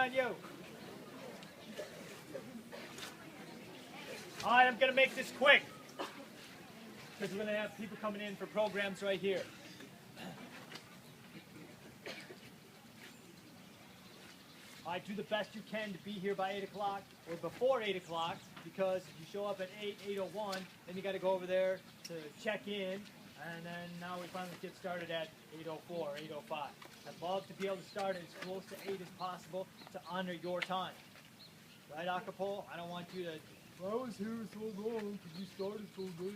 on you. All right, I'm going to make this quick because we're going to have people coming in for programs right here. All right, do the best you can to be here by 8 o'clock or before 8 o'clock, because if you show up at 8:01, then you got to go over there to check in, and then now we finally get started at 8:04, 8:05. I'd love to be able to start as close to 8 as possible to honor your time. Right, Acapulco? I don't want you to, I was here so long because you started so late.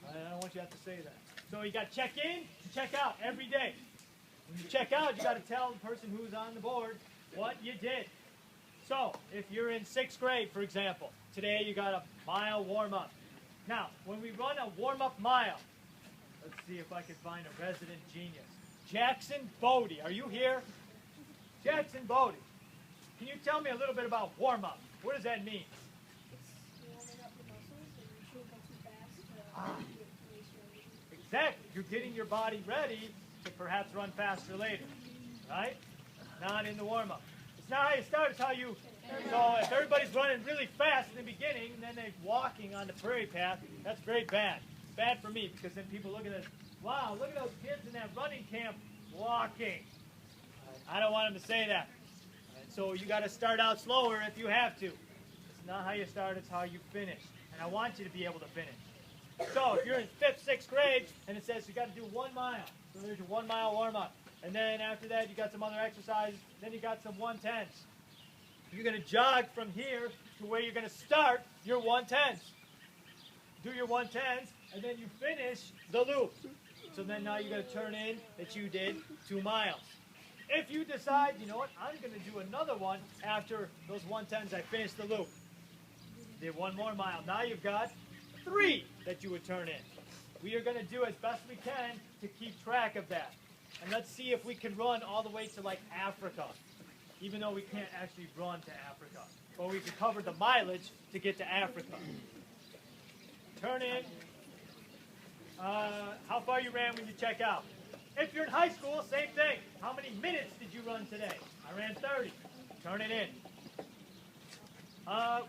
I don't want you to have to say that. So you got to check in and check out every day. When you check out, you got to tell the person who's on the board what you did. So, if you're in 6th grade, for example, today you got a mile warm-up. Now, when we run a warm-up mile, let's see if I can find a resident genius. Jackson Bodie, are you here? Jackson Bodie, can you tell me a little bit about warm-up? What does that mean? It's warming up the muscles, and you shouldn't go too fast to get ready. Exactly. You're getting your body ready to perhaps run faster later, right? Not in the warm-up. It's not how you start, it's how you... So if everybody's running really fast in the beginning, and then they're walking on the prairie path, that's very bad. It's bad for me, because then people look at this, wow, look at those kids in that running camp walking. I don't want them to say that. And so you got to start out slower if you have to. It's not how you start, it's how you finish. And I want you to be able to finish. So if you're in 5th, 6th grade, and it says you got to do 1 mile, so there's your 1 mile warm-up. And then after that, you got some other exercises. Then you got some 110s. You're going to jog from here to where you're going to start your 110s. Do your 110s, and then you finish the loop. So then now you're going to turn in that you did 2 miles. If you decide, you know what, I'm going to do another one after those 110s, I finish the loop. Did 1 more mile. Now you've got 3 that you would turn in. We are going to do as best we can to keep track of that. And let's see if we can run all the way to like Africa, even though we can't actually run to Africa. But we can cover the mileage to get to Africa. Turn in. How far you ran when you check out. If you're in high school, same thing. How many minutes did you run today? I ran 30. Turn it in.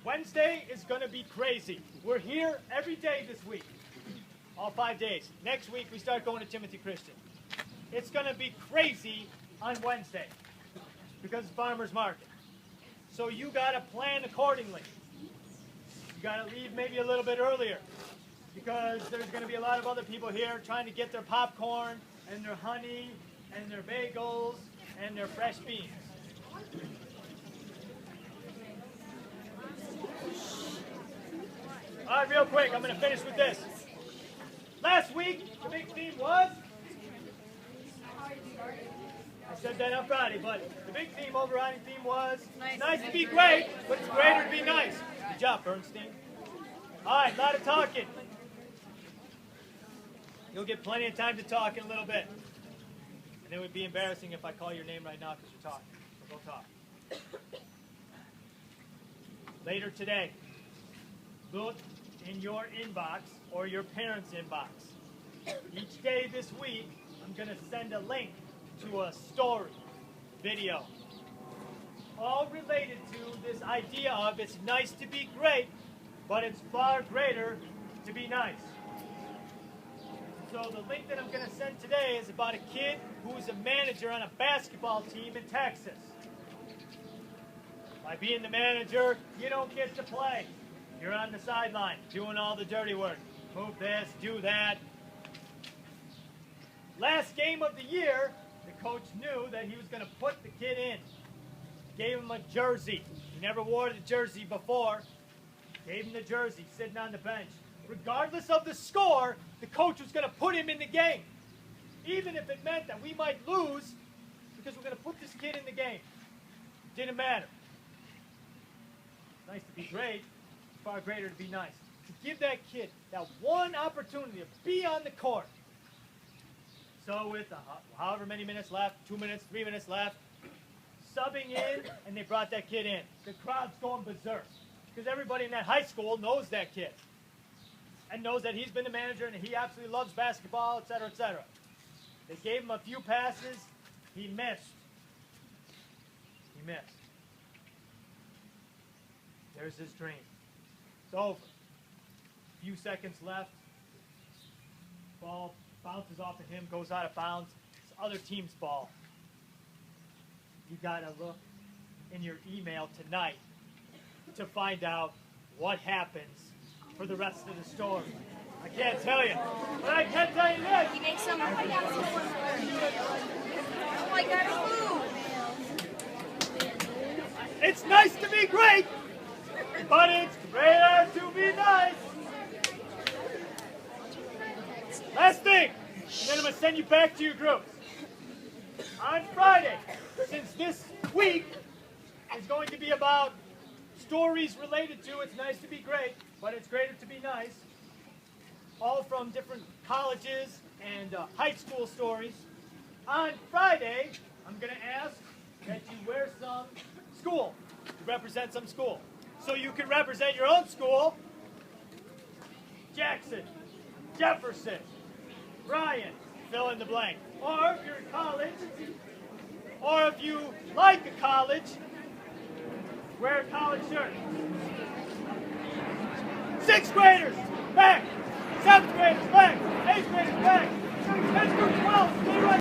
Wednesday is going to be crazy. We're here every day this week. All 5 days. Next week, we start going to Timothy Christian. It's going to be crazy on Wednesday because it's farmer's market. So you got to plan accordingly. You got to leave maybe a little bit earlier because there's going to be a lot of other people here trying to get their popcorn and their honey and their bagels and their fresh beans. All right, real quick, I'm going to finish with this. Last week, the big theme was... I said that on Friday, but the big theme, overriding theme was nice to be great, but it's greater to be nice. Good job, Bernstein. All right, a lot of talking. You'll get plenty of time to talk in a little bit. And it would be embarrassing if I call your name right now because you're talking. So go talk. Later today, look in your inbox or your parents' inbox. Each day this week, I'm going to send a link to a story, video, all related to this idea of it's nice to be great, but it's far greater to be nice. So the link that I'm going to send today is about a kid who's a manager on a basketball team in Texas. By being the manager, you don't get to play. You're on the sideline doing all the dirty work. Move this, do that. Last game of the year, the coach knew that he was going to put the kid in. Gave him a jersey. He never wore the jersey before. Gave him the jersey, sitting on the bench. Regardless of the score, the coach was going to put him in the game. Even if it meant that we might lose, because we're going to put this kid in the game. Didn't matter. Nice to be great. Far greater to be nice. To give that kid that one opportunity to be on the court. So with however many minutes left, 2 minutes, 3 minutes left, subbing in, and they brought that kid in. The crowd's going berserk because everybody in that high school knows that kid and knows that he's been the manager and he absolutely loves basketball, etc., etc. They gave him a few passes. He missed. He missed. There's his dream. It's over. A few seconds left. Ball bounces off of him, goes out of bounds. It's the other team's ball. You gotta look in your email tonight to find out what happens for the rest of the story. I can't tell you, but I can tell you this. He makes some. Oh, I got a clue. It's nice to be great, but it's greater to be nice. Last thing, and then I'm going to send you back to your groups. On Friday, since this week is going to be about stories related to It's Nice to Be Great, but it's greater to be nice, all from different colleges and high school stories. On Friday, I'm going to ask that you wear some school to represent some school. So you can represent your own school, Jackson, Jefferson, Bryan, fill in the blank. Or if you're in college, or if you like a college, wear a college shirt. 6th graders,